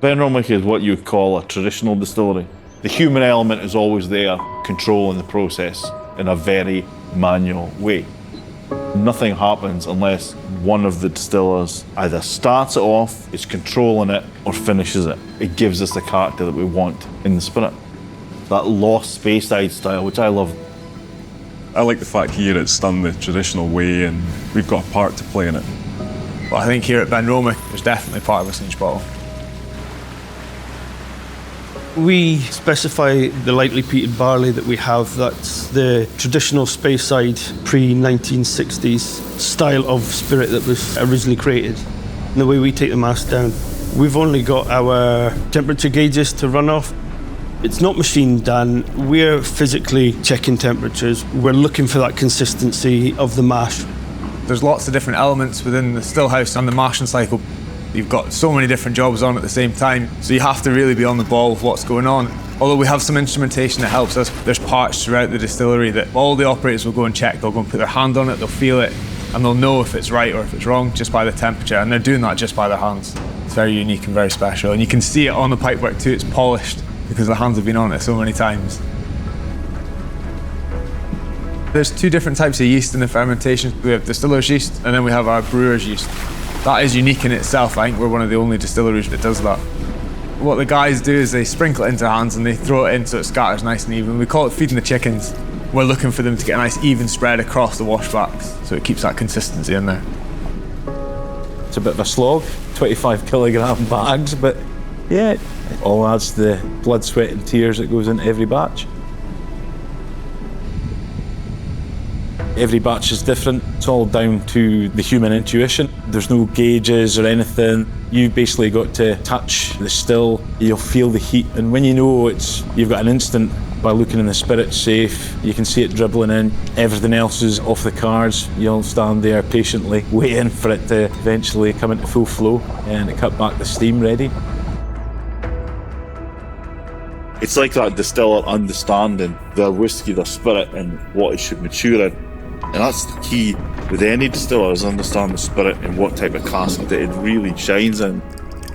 Benromach is what you would call a traditional distillery. The human element is always there, controlling the process in a very manual way. Nothing happens unless one of the distillers either starts it off, is controlling it, or finishes it. It gives us the character that we want in the spirit. That lost Speyside style, which I love. I like the fact here it's done the traditional way and we've got a part to play in it. Well, I think here at Benromach, there's definitely part of us in each bottle. We specify the lightly peated barley that we have. That's the traditional Speyside pre-1960s style of spirit that was originally created. And the way we take the mask down, we've only got our temperature gauges to run off. It's not machine done. We're physically checking temperatures. We're looking for that consistency of the mash. There's lots of different elements within the still house and the mashing cycle. You've got so many different jobs on at the same time, so you have to really be on the ball of what's going on. Although we have some instrumentation that helps us, there's parts throughout the distillery that all the operators will go and check. They'll go and put their hand on it, they'll feel it, and they'll know if it's right or if it's wrong just by the temperature, and they're doing that just by their hands. It's very unique and very special, and you can see it on the pipework too. It's polished because the hands have been on it so many times. There's two different types of yeast in the fermentation. We have distiller's yeast, and then we have our brewer's yeast. That is unique in itself. I think we're one of the only distilleries that does that. What the guys do is they sprinkle it into their hands and they throw it in so it scatters nice and even. We call it feeding the chickens. We're looking for them to get a nice even spread across the washbacks, so it keeps that consistency in there. It's a bit of a slog, 25 kilogram bags, but yeah, it all adds the blood, sweat and tears that goes into every batch. Every batch is different. It's all down to the human intuition. There's no gauges or anything. You've basically got to touch the still. You'll feel the heat, and when you know you've got an instant by looking in the spirit safe, you can see it dribbling in. Everything else is off the cards. You'll stand there patiently waiting for it to eventually come into full flow and cut back the steam ready. It's like that distiller understanding their whiskey, their spirit, and what it should mature in. And that's the key with any distiller, is understand the spirit and what type of cask that it really shines in.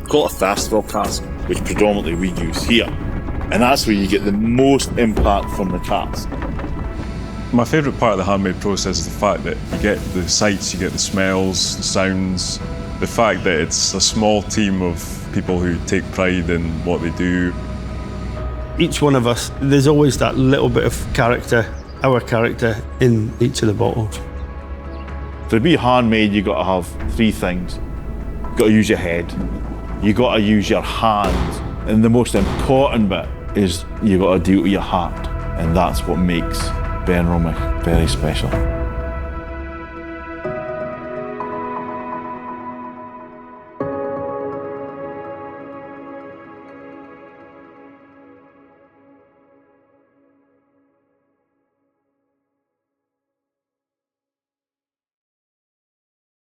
Call it a festival cask, which predominantly we use here. And that's where you get the most impact from the cask. My favourite part of the handmade process is the fact that you get the sights, you get the smells, the sounds, the fact that it's a small team of people who take pride in what they do. Each one of us, there's always that little bit of character, our character, in each of the bottles. To be handmade, you've got to have three things. You've got to use your head, you've got to use your hands, and the most important bit is you've got to deal with your heart. And that's what makes Benromach very special.